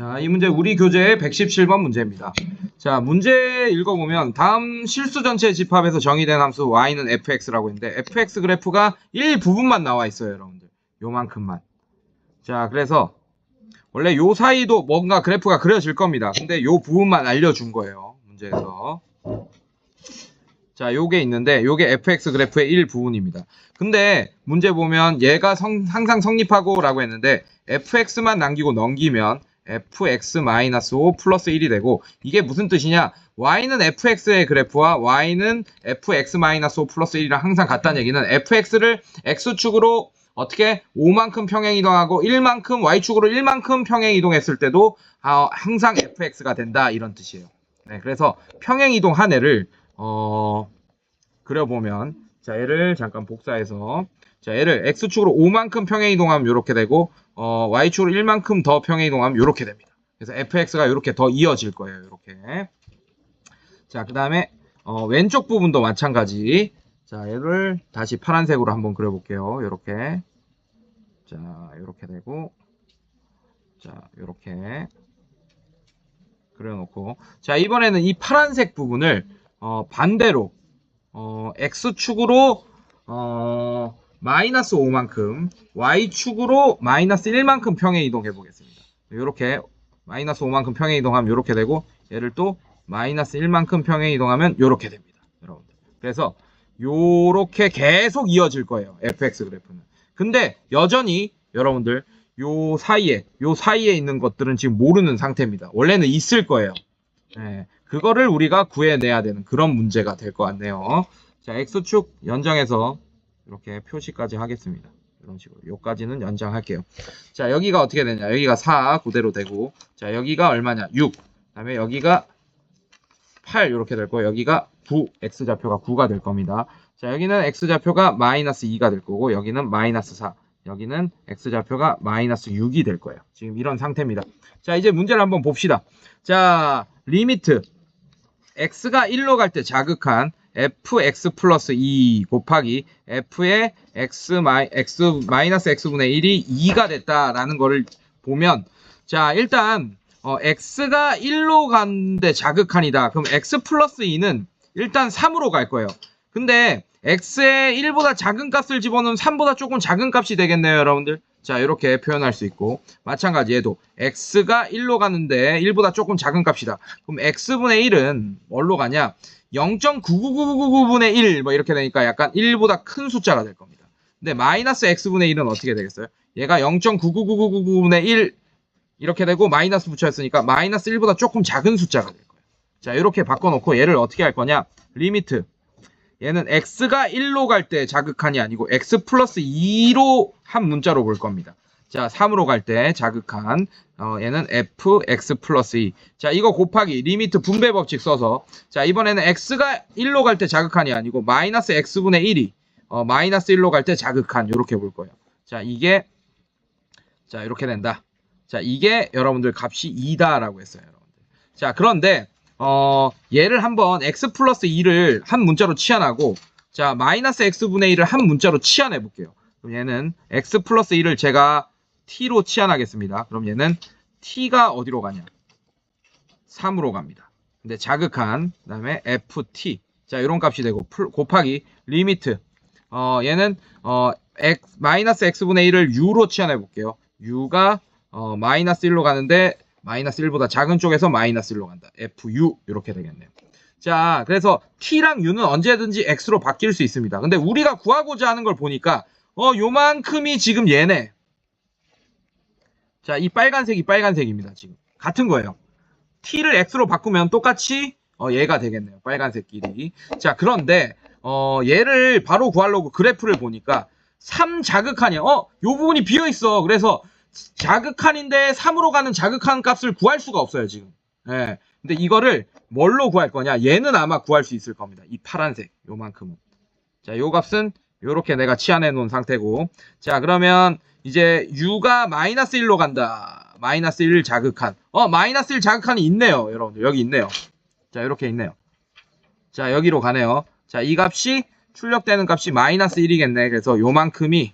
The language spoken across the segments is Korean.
자, 이 문제 우리 교재의 117번 문제입니다. 자, 문제 읽어보면 다음 실수 전체 집합에서 정의된 함수 y는 fx라고 했는데 fx 그래프가 일부분만 나와 있어요, 여러분들. 요만큼만. 자, 그래서 원래 요 사이도 뭔가 그래프가 그려질 겁니다. 근데 요 부분만 알려준 거예요, 문제에서. 자, 요게 있는데 요게 fx 그래프의 일부분입니다. 근데 문제 보면 얘가 항상 성립하고 라고 했는데 fx만 남기고 넘기면 fx-5 플러스 1이 되고, 이게 무슨 뜻이냐, y는 fx의 그래프와 y는 fx-5 플러스 1이랑 항상 같다는 얘기는 fx를 x축으로 어떻게 5만큼 평행 이동하고 1만큼 y축으로 1만큼 평행 이동했을 때도 항상 fx가 된다, 이런 뜻이에요. 네, 그래서 평행 이동한 애를 그려보면, 자, 얘를 잠깐 복사해서, 자, 얘를 x축으로 5만큼 평행 이동하면 이렇게 되고 y축으로 1만큼 더 평행 이동하면 이렇게 됩니다. 그래서 fx가 이렇게 더 이어질 거예요, 이렇게. 자, 그 다음에 왼쪽 부분도 마찬가지. 자, 얘를 다시 파란색으로 한번 그려볼게요. 이렇게. 자, 이렇게 되고, 자, 이렇게 그려놓고, 자, 이번에는 이 파란색 부분을 반대로 x축으로 마이너스 5만큼, y축으로 마이너스 1만큼 평행 이동해 보겠습니다. 이렇게 마이너스 5만큼 평행 이동하면 이렇게 되고, 얘를 또 마이너스 1만큼 평행 이동하면 이렇게 됩니다, 여러분들. 그래서 요렇게 계속 이어질 거예요, fx 그래프는. 근데 여전히 여러분들 요 사이에 있는 것들은 지금 모르는 상태입니다. 원래는 있을 거예요. 네, 그거를 우리가 구해내야 되는 그런 문제가 될 것 같네요. 자, x축 연장해서 이렇게 표시까지 하겠습니다. 이런 식으로. 요까지는 연장할게요. 자, 여기가 어떻게 되냐. 여기가 4 그대로 되고, 자, 여기가 얼마냐. 6. 그 다음에 여기가 8 이렇게 될 거고, 여기가 9. x좌표가 9가 될 겁니다. 자, 여기는 x좌표가 마이너스 2가 될 거고, 여기는 마이너스 4. 여기는 x좌표가 마이너스 6이 될 거예요. 지금 이런 상태입니다. 자, 이제 문제를 한번 봅시다. 자, 리미트 x가 1로 갈 때 자극한 fx 플러스 2 곱하기 f의 마이너스 x분의 1이 2가 됐다라는 거를 보면, 자, 일단 x가 1로 가는데 자극한이다. 그럼 x 플러스 2는 일단 3으로 갈 거예요. 근데 x의 1보다 작은 값을 집어넣으면 3보다 조금 작은 값이 되겠네요, 여러분들. 자, 이렇게 표현할 수 있고, 마찬가지 얘도 x가 1로 가는데 1보다 조금 작은 값이다. 그럼 x분의 1은 뭘로 가냐? 0.99999분의 1 뭐 이렇게 되니까 약간 1보다 큰 숫자가 될 겁니다. 근데 마이너스 x분의 1은 어떻게 되겠어요? 얘가 0.99999분의 1 이렇게 되고 마이너스 붙여있으니까 마이너스 1보다 조금 작은 숫자가 될 거예요. 자, 이렇게 바꿔놓고 얘를 어떻게 할 거냐? 리미트 얘는 x가 1로 갈 때 자극한이 아니고 x 플러스 2로 한 문자로 볼 겁니다. 자, 3으로 갈 때 자극한 얘는 fx 플러스 2. 자, 이거 곱하기 리미트 분배 법칙 써서, 자, 이번에는 x가 1로 갈 때 자극한이 아니고 마이너스 x분의 1이 마이너스 1로 갈 때 자극한, 이렇게 볼 거예요. 자, 이게 자, 이렇게 된다. 자, 이게 여러분들 값이 2다라고 했어요, 여러분들. 자, 그런데 얘를 한번 x 플러스 2를 한 문자로 치환하고, 자, 마이너스 x분의 1을 한 문자로 치환해 볼게요. 그럼 얘는 x 플러스 2를 제가 t로 치환하겠습니다. 그럼 얘는 t가 어디로 가냐? 3으로 갑니다. 근데 자극한, 그 다음에 ft. 자, 이런 값이 되고, 곱하기 리미트 얘는 마이너스 x분의 1을 u로 치환해 볼게요. u가 마이너스 1로 가는데 마이너스 1보다 작은 쪽에서 마이너스 1로 간다. fu 이렇게 되겠네요. 자, 그래서 t랑 u는 언제든지 x로 바뀔 수 있습니다. 근데 우리가 구하고자 하는 걸 보니까 요만큼이 지금 얘네. 자, 이 빨간색이 빨간색입니다. 지금 같은 거예요. t를 x로 바꾸면 똑같이 얘가 되겠네요. 빨간색끼리. 자, 그런데 얘를 바로 구하려고 그래프를 보니까 3 자극한이야. 요 부분이 비어 있어. 그래서 자극한인데 3으로 가는 자극한 값을 구할 수가 없어요, 지금. 예. 근데 이거를 뭘로 구할 거냐? 얘는 아마 구할 수 있을 겁니다. 이 파란색, 요만큼은. 자, 요 값은 요렇게 내가 치환해 놓은 상태고. 자, 그러면 이제 u가 마이너스 1로 간다. 마이너스 1 자극한. 마이너스 1 자극한이 있네요, 여러분들. 여기 있네요. 자, 이렇게 있네요. 자, 여기로 가네요. 자, 이 값이 출력되는 값이 마이너스 1이겠네. 그래서 요만큼이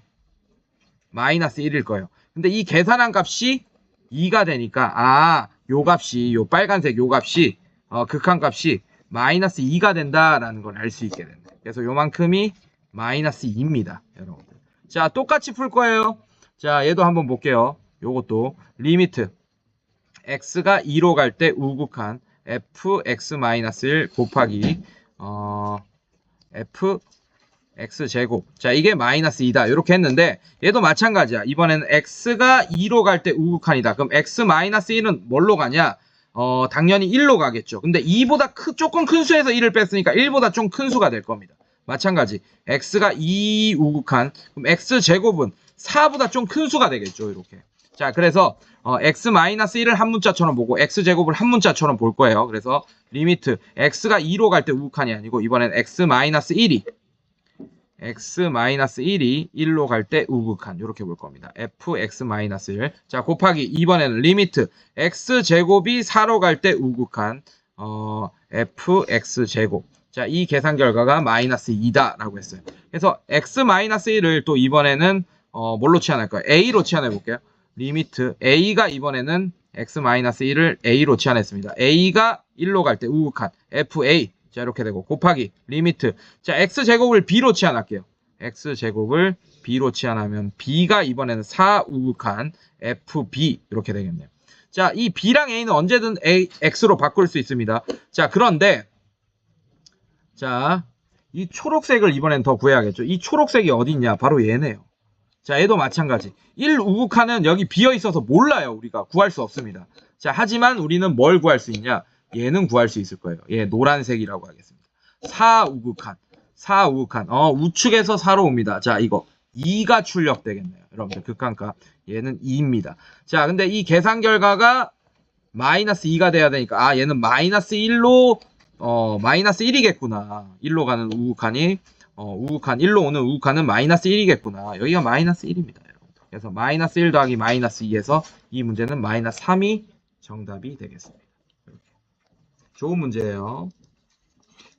마이너스 1일 거예요. 근데 이 계산한 값이 2가 되니까 요 값이 요 빨간색 요 값이 극한값이 마이너스 2가 된다라는 걸 알 수 있게 된다. 그래서 요만큼이 마이너스 2입니다. 여러분들. 자, 똑같이 풀 거예요. 자, 얘도 한번 볼게요. 요것도 리미트 x가 2로 갈 때 우극한 fx-1 곱하기 fx 제곱. 자, 이게 마이너스 2다. 이렇게 했는데 얘도 마찬가지야. 이번에는 x가 2로 갈 때 우극한이다. 그럼 x-1은 뭘로 가냐? 당연히 1로 가겠죠. 근데 2보다 조금 큰 수에서 1을 뺐으니까 1보다 좀 큰 수가 될 겁니다. 마찬가지. x가 2 우극한. 그럼 x제곱은 4보다 좀 큰 수가 되겠죠. 이렇게. 자, 그래서 x-1을 한 문자처럼 보고 x제곱을 한 문자처럼 볼 거예요. 그래서 리미트 x가 2로 갈 때 우극한이 아니고 이번엔 x-1이 1로 갈 때 우극한 이렇게 볼 겁니다. fx-1. 자, 곱하기 이번에는 리미트 x제곱이 4로 갈 때 우극한 fx제곱. 자, 이 계산 결과가 마이너스 2다라고 했어요. 그래서 x-1을 또 이번에는 뭘로 치환할까요? a로 치환해 볼게요. 리미트 a가 이번에는 x-1을 a로 치환했습니다. a가 1로 갈 때 우극한 fa. 자, 이렇게 되고 곱하기 리미트. 자, x제곱을 b로 치환할게요. x제곱을 b로 치환하면 b가 이번에는 4 우극한 fb 이렇게 되겠네요. 자, 이 b랑 a는 언제든 x로 바꿀 수 있습니다. 자, 그런데 자, 이 초록색을 이번엔 더 구해야겠죠. 이 초록색이 어디 있냐? 바로 얘네요. 자, 얘도 마찬가지. 1 우극한은 여기 비어 있어서 몰라요. 우리가 구할 수 없습니다. 자, 하지만 우리는 뭘 구할 수 있냐? 얘는 구할 수 있을 거예요. 얘 노란색이라고 하겠습니다. 4 우극한. 우측에서 4로 옵니다. 자, 이거 2가 출력되겠네요. 여러분들 극한값. 얘는 2입니다. 자, 근데 이 계산 결과가 마이너스 2가 돼야 되니까 얘는 마이너스 1로 마이너스 1이겠구나. 1로 가는 우극한이 우극한 1로 오는 우극한은 마이너스 1이겠구나. 여기가 마이너스 1입니다. 여러분. 그래서 마이너스 1 더하기 마이너스 2에서 이 문제는 마이너스 3이 정답이 되겠습니다. 이렇게. 좋은 문제예요.